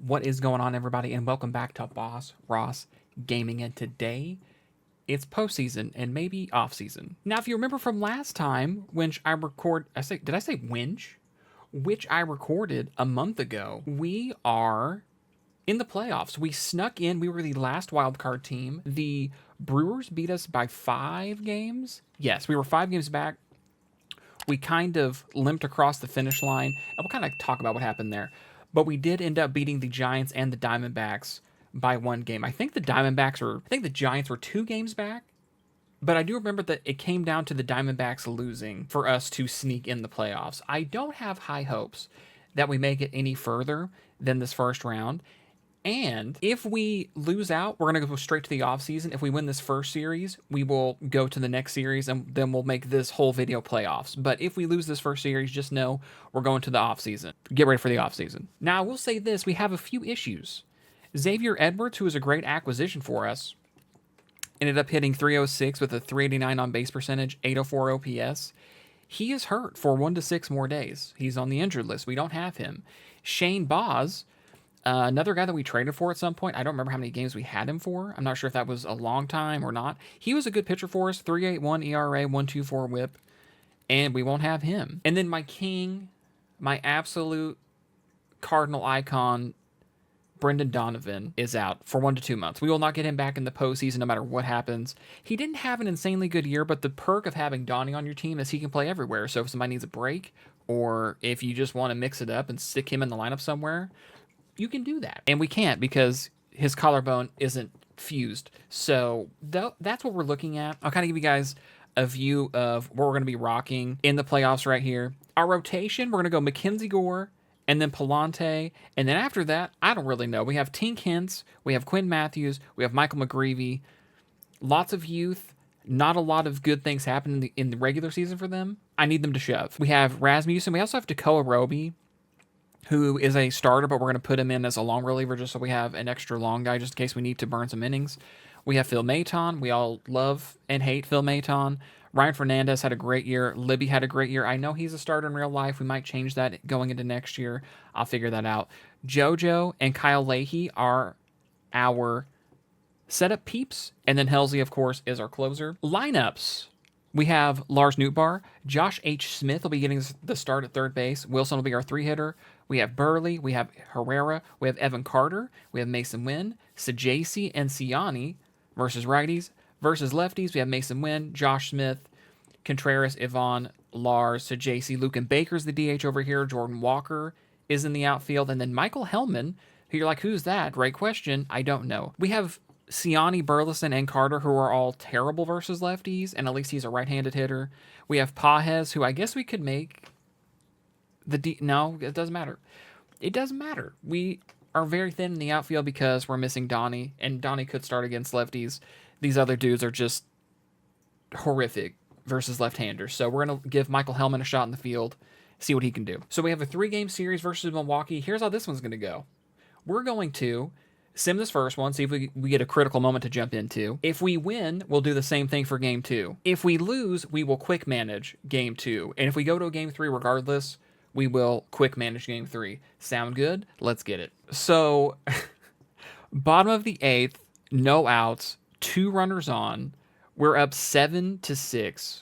What is going on, everybody, and welcome back to Boss Ross Gaming. And today, it's postseason and maybe off season. Now, if you remember from last time, which I recorded a month ago, we are in the playoffs. We snuck in. We were the last wildcard team. The Brewers beat us by 5 games. Yes, we were 5 games back. We kind of limped across the finish line, and we'll kind of talk about what happened there. But we did end up beating the Giants and the Diamondbacks by 1 game. I think the Giants were 2 games back, but I do remember that it came down to the Diamondbacks losing for us to sneak in the playoffs. I don't have high hopes that we make it any further than this first round. And if we lose out, we're going to go straight to the offseason. If we win this first series, we will go to the next series, and then we'll make this whole video playoffs. But if we lose this first series, just know we're going to the offseason. Get ready for the offseason. Now, I will say this. We have a few issues. Xavier Edwards, who is a great acquisition for us, ended up hitting 306 with a 389 on base percentage, 804 OPS. He is hurt for 1 to 6 more days. He's on the injured list. We don't have him. Shane Baz, another guy that we traded for at some point. I don't remember how many games we had him for. I'm not sure if that was a long time or not. He was a good pitcher for us. 3.81 ERA, 1.24 WHIP, and we won't have him. And then my king, my absolute Cardinal icon, Brendan Donovan, is out for 1 to 2 months. We will not get him back in the postseason no matter what happens. He didn't have an insanely good year, but the perk of having Donnie on your team is he can play everywhere. So if somebody needs a break, or if you just want to mix it up and stick him in the lineup somewhere, you can do that. And we can't because his collarbone isn't fused. So that's what we're looking at. I'll kind of give you guys a view of what we're going to be rocking in the playoffs right here. Our rotation, we're going to go Mackenzie Gore, and then Palante, and then after that, I don't really know. We have Tink Hintz, we have Quinn Matthews, we have Michael McGreevy. Lots of youth, not a lot of good things happen in the regular season for them. I need them to shove. We have Rasmussen. We also have Tekoa Roby, who is a starter, but we're going to put him in as a long reliever just so we have an extra long guy just in case we need to burn some innings. We have Phil Maton. We all love and hate Phil Maton. Ryan Fernandez had a great year. Libby had a great year. I know he's a starter in real life. We might change that going into next year. I'll figure that out. JoJo and Kyle Leahy are our setup peeps. And then Helsley, of course, is our closer. Lineups. We have Lars Nootbaar. Josh H. Smith will be getting the start at third base. Wilson will be our 3-hitter. We have Burley. We have Herrera. We have Evan Carter. We have Mason Wynn. Sajasi and Siani versus righties. Versus lefties, we have Mason Wynn, Josh Smith, Contreras, Ivan, Lars, Sajasi, Lucan Baker's the DH over here. Jordan Walker is in the outfield. And then Michael Hellman, who you're like, who's that? Great question. I don't know. We have Siani, Burleson, and Carter, who are all terrible versus lefties, and at least he's a right-handed hitter. We have Pajes, who I guess we could make no, it doesn't matter. It doesn't matter. We are very thin in the outfield because we're missing Donnie, and Donnie could start against lefties. These other dudes are just horrific versus left-handers. So we're going to give Michael Hellman a shot in the field, see what he can do. So we have a 3-game series versus Milwaukee. Here's how this one's going to go. We're going to sim this first one, see if we get a critical moment to jump into. If we win, we'll do the same thing for Game 2. If we lose, we will quick manage Game 2. And if we go to a Game 3 regardless, we will quick manage Game 3. Sound good? Let's get it. So, bottom of the 8th, no outs, 2 runners on. We're up 7-6.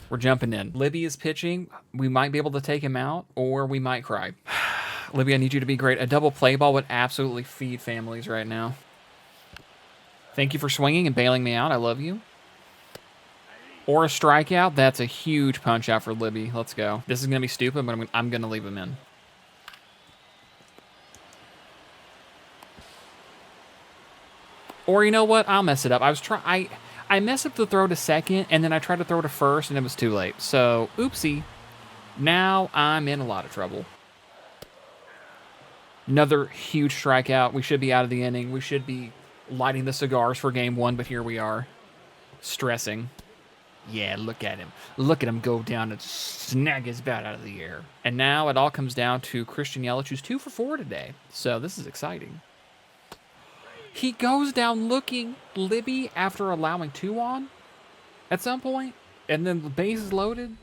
We're jumping in. Libby is pitching. We might be able to take him out, or we might cry. Libby, I need you to be great. A double play ball would absolutely feed families right now. Thank you for swinging and bailing me out. I love you. Or a strikeout. That's a huge punch out for Libby. Let's go. This is going to be stupid, but I'm going to leave him in. Or you know what? I'll mess it up. I messed up the throw to second, and then I tried to throw to first, and it was too late. So, oopsie. Now I'm in a lot of trouble. Another huge strikeout. We should be out of the inning. We should be lighting the cigars for Game 1, but here we are. Stressing. Yeah, look at him. Look at him go down and snag his bat out of the air. And now it all comes down to Christian Yelich, who's 2 for 4 today. So this is exciting. He goes down looking Libby after allowing 2 on at some point, and then the base is loaded.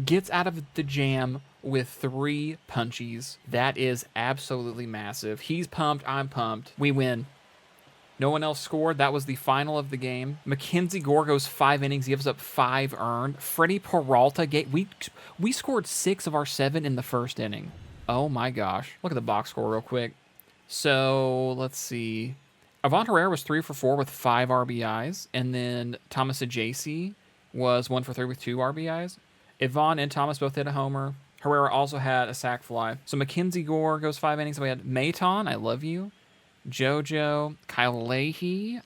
Gets out of the jam with 3 punchies. That is absolutely massive. He's pumped. I'm pumped. We win. No one else scored. That was the final of the game. Mackenzie Gore goes 5 innings, gives up 5 earned. Freddie Peralta, we scored 6 of our 7 in the first inning. Oh my gosh. Look at the box score real quick. So let's see. Avon Herrera was 3 for 4 with 5 RBIs. And then Thomas Ajacey was 1 for 3 with 2 RBIs. Yvonne and Thomas both hit a homer. Herrera also had a sac fly. So Mackenzie Gore goes 5 innings. We had Mayton, I love you. JoJo, Kyle Leahy.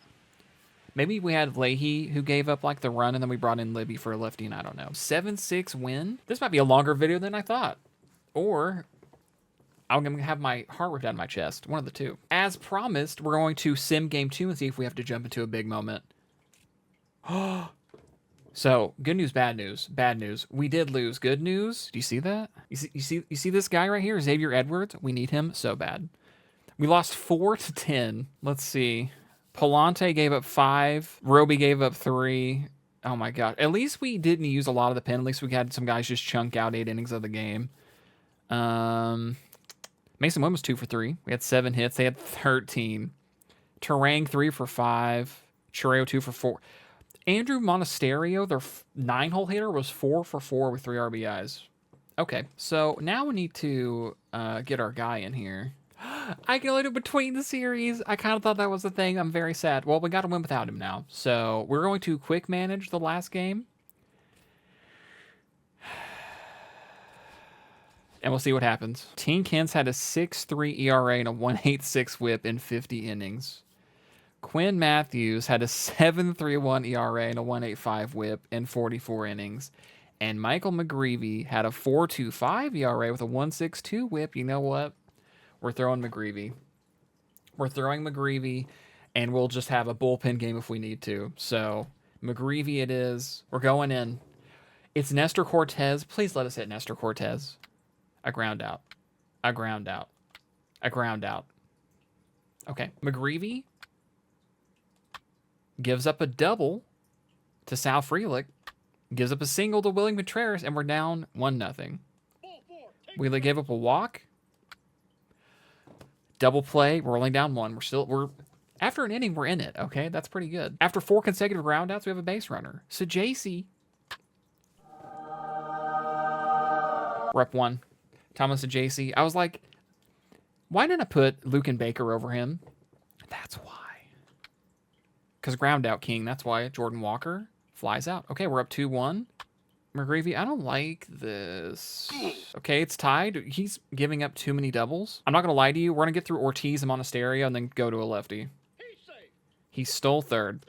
Maybe we had Leahy who gave up like the run, and then we brought in Libby for a lefty, and I don't know. 7-6 win. This might be a longer video than I thought. Or I'm going to have my heart ripped out of my chest. One of the two. As promised, we're going to sim game 2 and see if we have to jump into a big moment. So, good news, bad news. Bad news. We did lose. Good news. Do you see that? You see this guy right here, Xavier Edwards? We need him so bad. We lost 4-10. Let's see. Palante gave up 5. Roby gave up 3. Oh my god. At least we didn't use a lot of the penalties. We had some guys just chunk out 8 innings of the game. Mason Wynn was 2 for 3. We had 7 hits. They had 13. Terang 3 for 5. Chureo 2 for 4. Andrew Monasterio, their 9-hole hitter, was 4 for 4 with 3 RBIs. Okay, so now we need to get our guy in here. I can only do between the series. I kind of thought that was the thing. I'm very sad. Well, we got to win without him now. So we're going to quick manage the last game. And we'll see what happens. Tink Hens had a 6.3 ERA and a 1.86 whip in 50 innings. Quinn Matthews had a 7.31 ERA and a 1.85 whip in 44 innings. And Michael McGreevy had a 4.25 ERA with a 1.62 whip. You know what? We're throwing McGreevy. We're throwing McGreevy, and we'll just have a bullpen game if we need to. So, McGreevy it is. We're going in. It's Nestor Cortez. Please let us hit Nestor Cortez. A ground out. A ground out. A ground out. Okay. McGreevy gives up a double to Sal Frelick. Gives up a single to William Contreras, and we're down 1-0. Wheeler gave up a walk. Double play, we're only down 1. We're after an inning, we're in it. Okay, that's pretty good. After 4 consecutive groundouts, we have a base runner. So JC, rep 1, Thomas and JC. I was like, why didn't I put Luke and Baker over him? That's why. Because ground out king. That's why. Jordan Walker flies out. Okay, we're up 2-1. McGreevy, I don't like this. Okay, it's tied. He's giving up too many doubles. I'm not going to lie to you. We're going to get through Ortiz and Monasterio and then go to a lefty. He stole 3rd.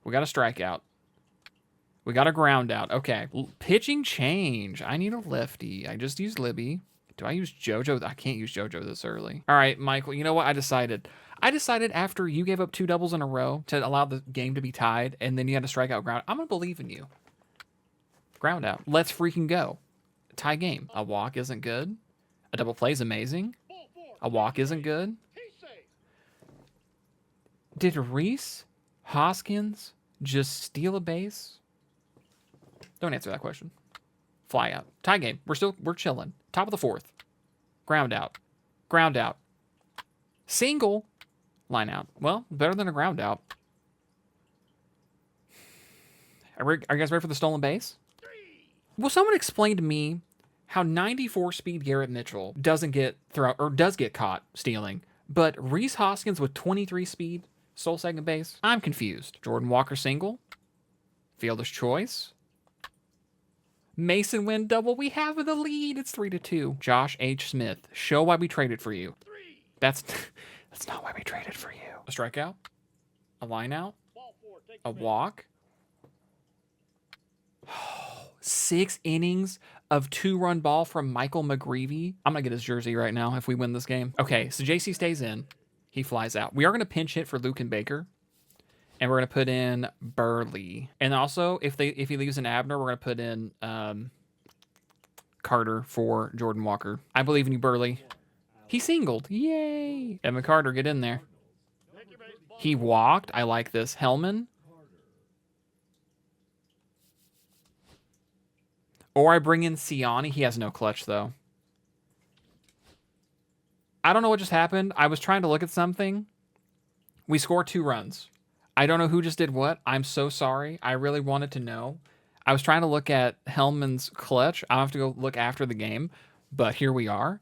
We got a strikeout. We got a ground out. Okay. Pitching change. I need a lefty. I just used Libby. Do I use JoJo? I can't use JoJo this early. All right, Michael, you know what? I decided after you gave up 2 doubles in a row to allow the game to be tied and then you had a strikeout ground, I'm going to believe in you. Ground out. Let's freaking go. Tie game. A walk isn't good. A double play is amazing. A walk isn't good. Did Reese Hoskins just steal a base? Don't answer that question. Fly out. Tie game. We're chilling. Top of the 4th. Ground out. Ground out. Single. Line out. Well, better than a ground out. Are you guys ready for the stolen base? Will someone explain to me how 94 speed Garrett Mitchell doesn't get thrown or does get caught stealing, but Reese Hoskins with 23 speed stole second base? I'm confused. Jordan Walker single. Fielder's choice. Mason Wynn double. We have the lead. It's 3-2. Josh H. Smith. Show why we traded for you. That's not why we traded for you. A strikeout. A line out. A walk. 6 innings of 2-run ball from Michael McGreevy. I'm going to get his jersey right now if we win this game. Okay, so JC stays in. He flies out. We are going to pinch hit for Luke and Baker. And we're going to put in Burley. And also, if he leaves an Abner, we're going to put in Carter for Jordan Walker. I believe in you, Burley. He singled. Yay. Evan Carter, get in there. He walked. I like this. Hellman. Or I bring in Siani. He has no clutch, though. I don't know what just happened. I was trying to look at something. We scored 2 runs. I don't know who just did what. I'm so sorry. I really wanted to know. I was trying to look at Hellman's clutch. I'll have to go look after the game. But here we are.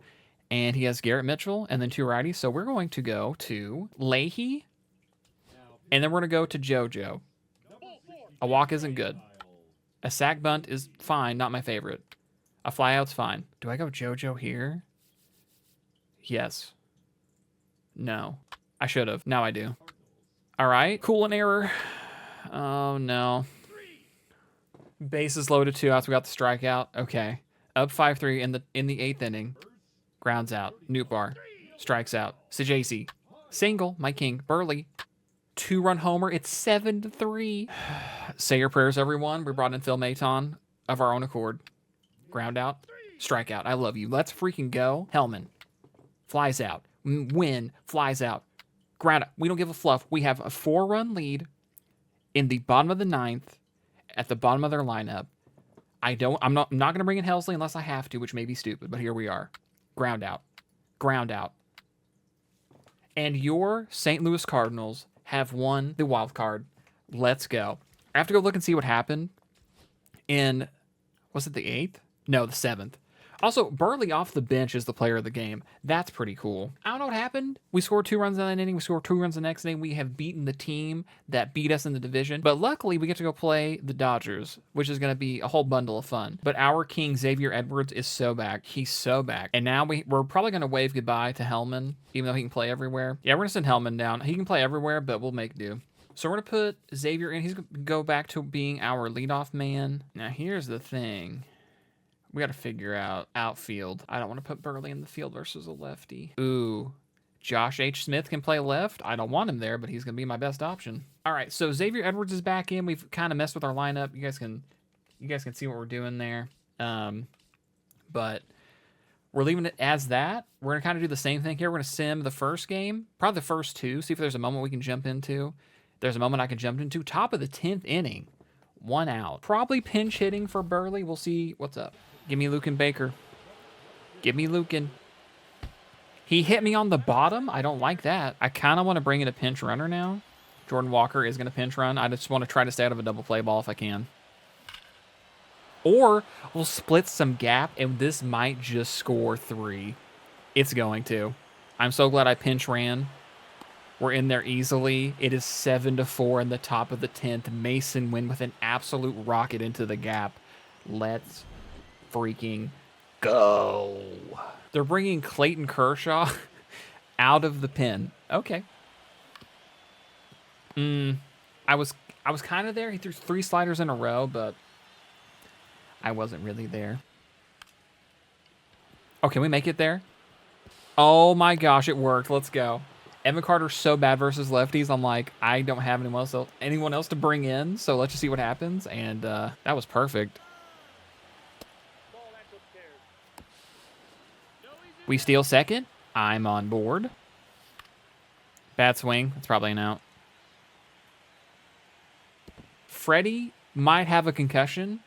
And he has Garrett Mitchell and then 2 righties. So we're going to go to Leahy. And then we're going to go to JoJo. A walk isn't good. A sack bunt is fine, not my favorite. A flyout's fine. Do I go JoJo here? Yes. No. I should have. Now I do. All right. Cool, an error. Oh, no. Bases loaded, 2 outs. We got the strikeout. Okay. Up 5-3 in the 8th inning. Grounds out. Nootbar. Strikes out. Sajasi. Single. My king. Burley. 2-run homer. It's 7-3. Say your prayers, everyone. We brought in Phil Maton of our own accord. Ground out. Strikeout. I love you. Let's freaking go. Hellman. Flies out. Win. Flies out. Ground out. We don't give a fluff. We have a 4-run lead in the bottom of the 9th at the bottom of their lineup. I'm not going to bring in Helsley unless I have to, which may be stupid, but here we are. Ground out. Ground out. And your St. Louis Cardinals have won the wild card. Let's go. I have to go look and see what happened in, was it the 8th? No, the 7th. Also, Burley off the bench is the player of the game. That's pretty cool. I don't know what happened. We scored 2 runs in that inning. We scored 2 runs the next inning. We have beaten the team that beat us in the division. But luckily, we get to go play the Dodgers, which is going to be a whole bundle of fun. But our king, Xavier Edwards, is so back. He's so back. And now we're probably going to wave goodbye to Hellman, even though he can play everywhere. Yeah, we're going to send Hellman down. He can play everywhere, but we'll make do. So we're going to put Xavier in. He's going to go back to being our leadoff man. Now, here's the thing. We got to figure out outfield. I don't want to put Burley in the field versus a lefty. Ooh, Josh H. Smith can play left. I don't want him there, but he's going to be my best option. All right, so Xavier Edwards is back in. We've kind of messed with our lineup. You guys can see what we're doing there. But we're leaving it as that. We're going to kind of do the same thing here. We're going to sim the first game, probably the first 2, see if there's a moment we can jump into. There's a moment I can jump into. Top of the 10th inning. 1 out. Probably pinch hitting for Burley. We'll see what's up. Give me Lucan Baker. Give me Lucan. He hit me on the bottom. I don't like that. I kind of want to bring in a pinch runner now. Jordan Walker is going to pinch run. I just want to try to stay out of a double play ball if I can. Or we'll split some gap, and this might just score 3. It's going to. I'm so glad I pinch ran. We're in there easily. It is 7-4 in the top of the 10th. Mason win with an absolute rocket into the gap. Let's freaking go. They're bringing Clayton Kershaw out of the pen. Okay. I was kind of there. He threw 3 sliders in a row, but I wasn't really there. Oh, can we make it there? Oh my gosh, it worked. Let's go. Evan Carter's so bad versus lefties. I'm like, I don't have anyone else to bring in, so let's just see what happens. And that was perfect. We steal second. I'm on board. Bad swing. That's probably an out. Freddie might have a concussion.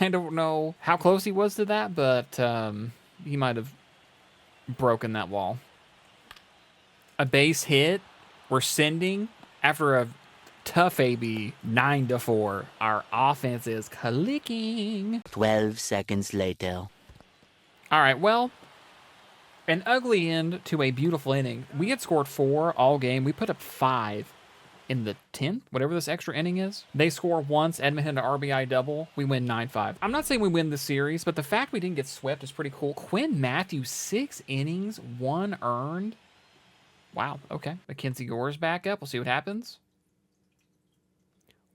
I don't know how close he was to that, but he might have broken that wall. A base hit. We're sending after a tough AB 9-4. Our offense is clicking. 12 seconds later. All right, well, an ugly end to a beautiful inning. We had scored 4 all game. We put up 5 in the 10th, whatever this extra inning is. They score once. Edmonton to RBI double. We win 9-5. I'm not saying we win the series, but the fact we didn't get swept is pretty cool. Quinn Matthews, 6 innings, 1 earned. Wow, okay. Mackenzie Gore's back up. We'll see what happens.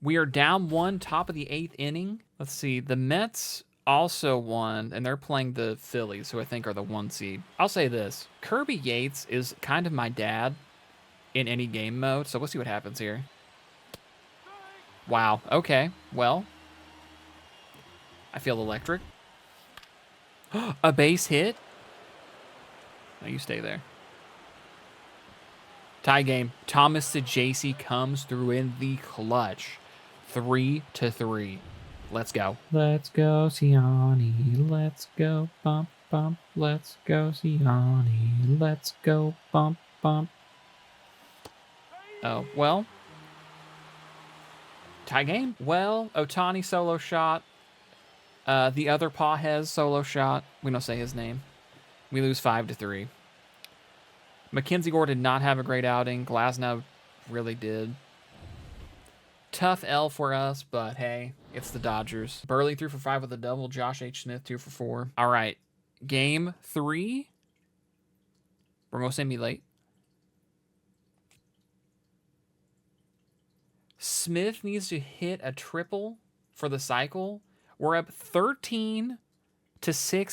We are down 1, top of the 8th inning. Let's see. The Mets also won, and they're playing the Phillies, who I think are the 1 seed. I'll say this. Kirby Yates is kind of my dad in any game mode, so we'll see what happens here. Wow, okay. Well, I feel electric. A base hit. No, you stay there. Tie game. Thomas Sajasi comes through in the clutch. 3-3. Let's go. Let's go, Siani. Let's go, bump, bump. Let's go, Siani. Let's go, bump, bump. Oh, well. Tie game. Well, Otani solo shot. The other Pajes solo shot. We don't say his name. We lose 5-3. Mackenzie Gore did not have a great outing. Glasnow really did. Tough L for us, but hey, it's the Dodgers. Burley 3 for 5 with a double. Josh H. Smith 2 for 4. All right, game 3. We're going to send me late. Smith needs to hit a triple for the cycle. We're up 13-6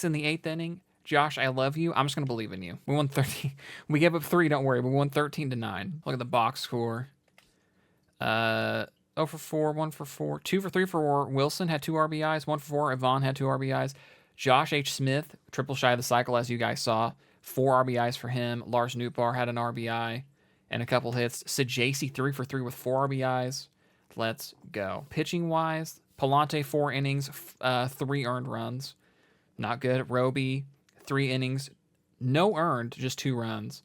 in the 8th inning. Josh, I love you. I'm just going to believe in you. We won 13. We gave up 3, don't worry. We won 13-9. Look at the box score. 0 for 4, 1 for 4, 2 for 3 for 4. Wilson had 2 RBIs, 1 for 4. Yvonne had 2 RBIs. Josh H. Smith, triple shy of the cycle, as you guys saw. 4 RBIs for him. Lars Nootbaar had an RBI and a couple hits. Sajacy 3 for 3 with 4 RBIs. Let's go. Pitching wise, Palante 4 innings, 3 earned runs. Not good. Roby 3 innings, no earned, just 2 runs.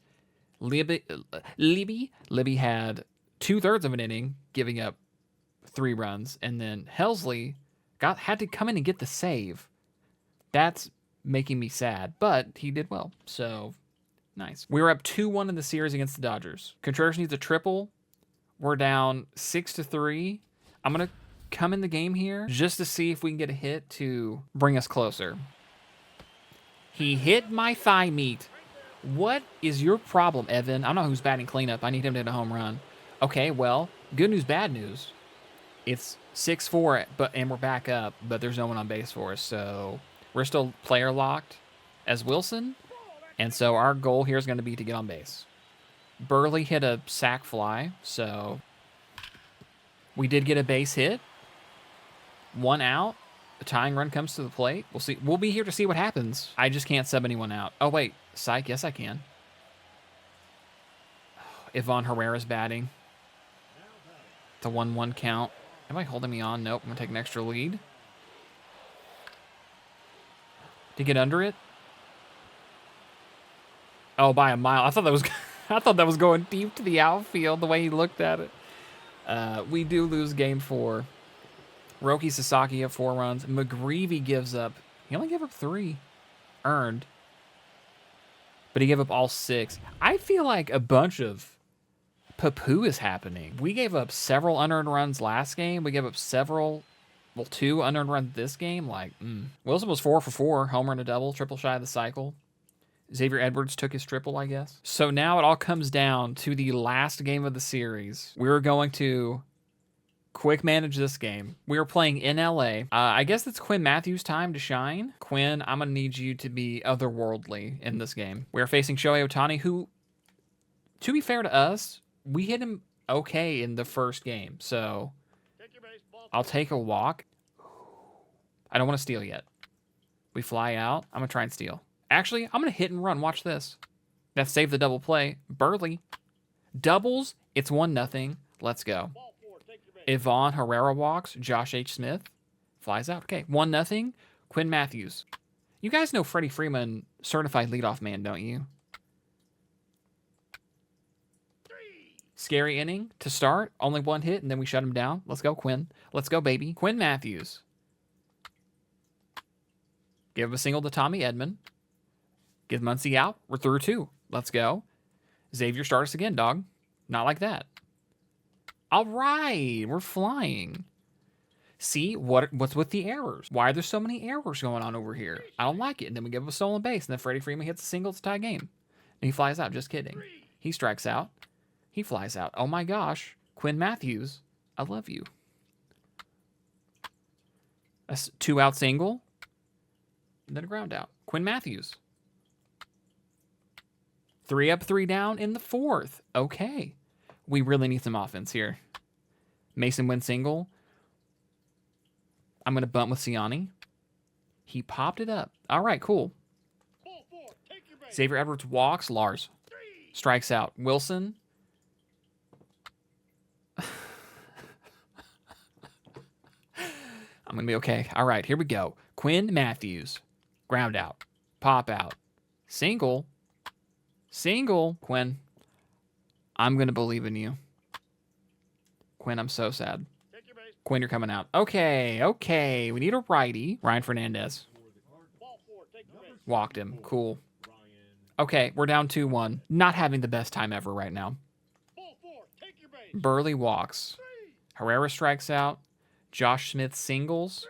Libby had 2/3 of an inning, giving up 3 runs, and then Helsley had to come in and get the save. That's making me sad, but he did well, so nice. We were up 2-1 in the series against the Dodgers. Contreras needs a triple. We're down 6-3. I'm gonna come in the game here just to see if we can get a hit to bring us closer. He hit my thigh meat. What is your problem, Evan? I don't know who's batting cleanup. I need him to hit a home run. Okay, well, good news, bad news. It's 6-4, and we're back up, but there's no one on base for us, so we're still player locked as Wilson, and so our goal here is going to be to get on base. Burley hit a sac fly, so we did get a base hit. 1 out. A tying run comes to the plate. We'll see. We'll be here to see what happens. I just can't sub anyone out. Oh, wait. Psych. Yes, I can. Ivan Herrera's batting. It's a 1-1 count. Am I holding me on? Nope. I'm going to take an extra lead. To get under it? Oh, by a mile. I thought that was going deep to the outfield the way he looked at it. We do lose game 4. Roki Sasaki have 4 runs. McGreevy gives up. He only gave up 3 earned, but he gave up all 6. I feel like a bunch of poo is happening. We gave up several unearned runs last game. We gave up 2 unearned runs this game. Wilson was 4 for 4, home run, a double, triple shy of the cycle. Xavier Edwards took his triple, I guess. So now it all comes down to the last game of the series. We're going to quick manage this game. We are playing in LA. I guess it's Quinn Matthews' time to shine. Quinn, I'm going to need you to be otherworldly in this game. We are facing Shohei Ohtani, who, to be fair to us, we hit him okay in the first game. So I'll take a walk. I don't want to steal yet. We fly out. I'm going to try and steal. Actually, I'm going to hit and run. Watch this. That saved the double play. Burley. Doubles. It's 1-0. Let's go. Ivan Herrera walks. Josh H. Smith flies out. Okay, 1-0. Quinn Matthews. You guys know Freddie Freeman, certified leadoff man, don't you? Scary inning to start. Only 1 hit, and then we shut him down. Let's go, Quinn. Let's go, baby. Quinn Matthews. Give a single to Tommy Edman. Give Muncy out. We're through 2. Let's go. Xavier, start us again, dog. Not like that. All right, we're flying. See, what's with the errors? Why are there so many errors going on over here? I don't like it. And then we give up a stolen base, and then Freddie Freeman hits a single to tie game. And he flies out. Just kidding. He strikes out. He flies out. Oh my gosh. Quinn Matthews, I love you. A 2-out single. And then a ground out. Quinn Matthews. 3 up, 3 down in the 4th. Okay. We really need some offense here. Mason wins single. I'm going to bunt with Siani. He popped it up. All right, cool. Xavier Edwards walks. Lars strikes out. Wilson. I'm going to be okay. All right, here we go. Quinn Matthews. Ground out. Pop out. Single. Single. Quinn, I'm going to believe in you. Quinn, I'm so sad. Quinn, you're coming out. Okay, okay. We need a righty. Ryan Fernandez. Walked him. Cool. Okay, we're down 2-1. Not having the best time ever right now. Burley walks. Herrera strikes out. Josh Smith singles.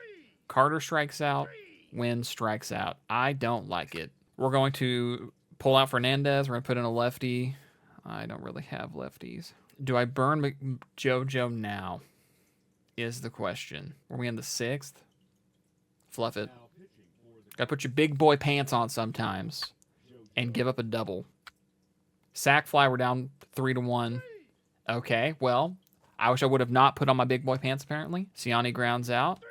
Carter strikes out. Wynn strikes out. I don't like it. We're going to pull out Fernandez. We're going to put in a lefty. I don't really have lefties. Do I burn JoJo now? Is the question. Are we in the 6th? Fluff it. Gotta put your big boy pants on sometimes. And give up a double. Sack fly, we're down 3-1. Okay, well, I wish I would have not put on my big boy pants, apparently. Siani grounds out.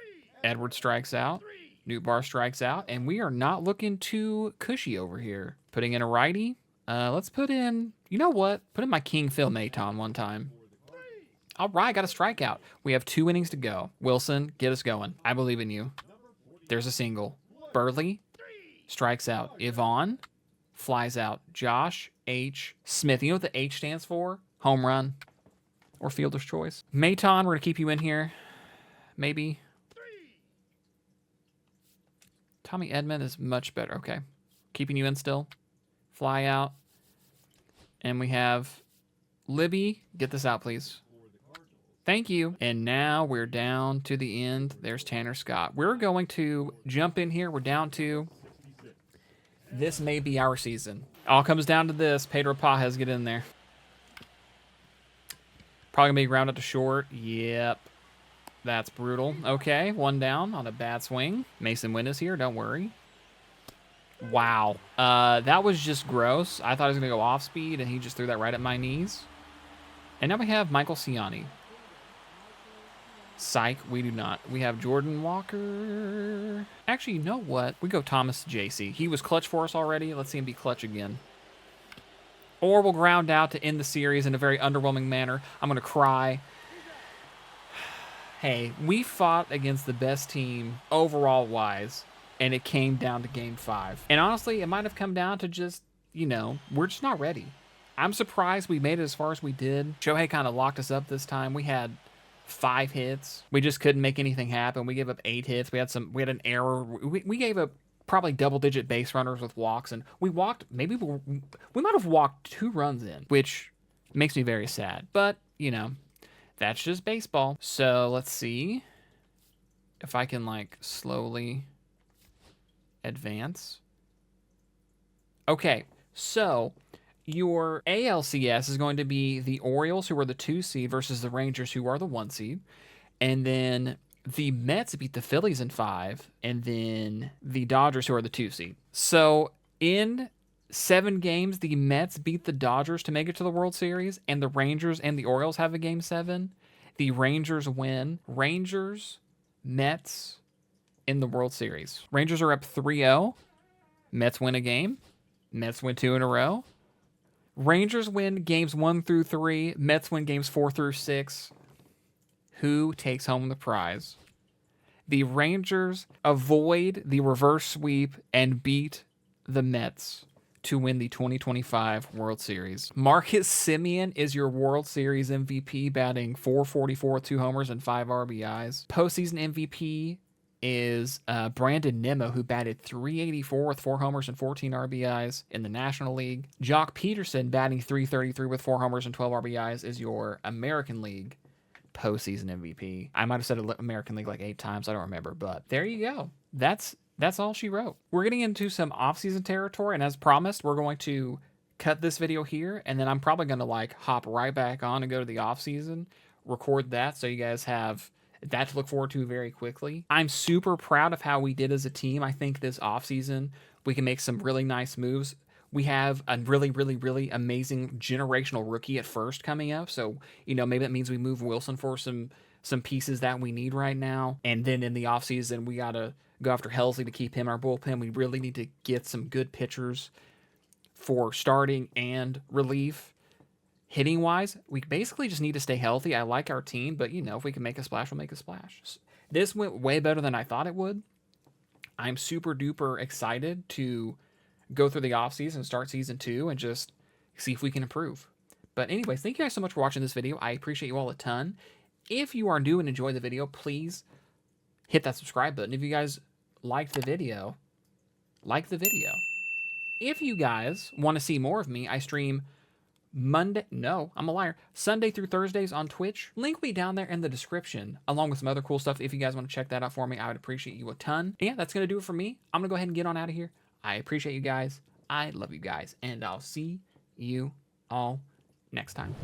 Edward strikes out. Newtbar strikes out. And we are not looking too cushy over here. Putting in a righty. Let's put in, you know what? Put in my King Phil Maton one time. All right, got a strikeout. We have 2 innings to go. Wilson, get us going. I believe in you. There's a single. Burley strikes out. Yvonne flies out. Josh H. Smith. You know what the H stands for? Home run. Or fielder's choice. Maton, we're going to keep you in here. Maybe. Tommy Edman is much better. Okay. Keeping you in still. Fly out. And we have Libby. Get this out, please. Thank you. And now we're down to the end. There's Tanner Scott. We're going to jump in here. We're down to... This may be our season. All comes down to this. Pedro Pajes, get in there. Probably going to be grounded to short. Yep. That's brutal. Okay, 1 down on a bad swing. Mason Wynn is here. Don't worry. Wow. That was just gross. I thought he was going to go off speed, and he just threw that right at my knees. And now we have Michael Ciani. Psych, we do not. We have Jordan Walker. Actually, you know what? We go Thomas JC. He was clutch for us already. Let's see him be clutch again. Or we'll ground out to end the series in a very underwhelming manner. I'm going to cry. Hey, we fought against the best team overall-wise, and it came down to Game 5. And honestly, it might have come down to just, you know, we're just not ready. I'm surprised we made it as far as we did. Shohei kind of locked us up this time. We had 5 hits. We just couldn't make anything happen. We gave up 8 hits. We had an error. We gave up probably double-digit base runners with walks, and we walked, maybe we might have walked 2 runs in, which makes me very sad. But, you know, that's just baseball. So let's see if I can, like, slowly advance. Okay, so your ALCS is going to be the Orioles, who are the 2 seed, versus the Rangers, who are the 1 seed. And then the Mets beat the Phillies in 5, and then the Dodgers, who are the 2 seed. So in 7 games, the Mets beat the Dodgers to make it to the World Series, and the Rangers and the Orioles have a Game 7. The Rangers win. Rangers, Mets in the World Series. Rangers are up 3-0. Mets win a game. Mets win 2 in a row. Rangers win games 1 through 3. Mets win games 4 through 6. Who takes home the prize? The Rangers avoid the reverse sweep and beat the Mets to win the 2025 World Series. Marcus Semien is your World Series MVP, batting .444 with 2 homers and 5 RBIs. Postseason MVP is Brandon Nimmo, who batted .384 with 4 homers and 14 RBIs in the National League. Jock Peterson, batting .333 with 4 homers and 12 RBIs, is your American League postseason MVP. I might have said American League like 8 times. I don't remember, but there you go. That's all she wrote. We're getting into some off-season territory, and as promised, we're going to cut this video here, and then I'm probably going to like hop right back on and go to the off-season, record that, so you guys have that to look forward to very quickly. I'm super proud of how we did as a team. I think this offseason we can make some really nice moves. We have a really, really, really amazing generational rookie at first coming up. So, you know, maybe that means we move Wilson for some pieces that we need right now. And then in the offseason, we got to go after Helsley to keep him in our bullpen. We really need to get some good pitchers for starting and relief. Hitting wise, we basically just need to stay healthy. I like our team, but you know, if we can make a splash, we'll make a splash. This went way better than I thought it would. I'm super duper excited to go through the offseason, start season 2, and just see if we can improve. But anyways, thank you guys so much for watching this video. I appreciate you all a ton. If you are new and enjoy the video, please hit that subscribe button. If you guys liked the video, like the video. If you guys want to see more of me, I stream Sunday through Thursdays on Twitch. Link will be down there in the description, along with some other cool stuff. If you guys want to check that out for me, I would appreciate you a ton. And yeah, that's going to do it for me. I'm going to go ahead and get on out of here. I appreciate you guys. I love you guys. And I'll see you all next time.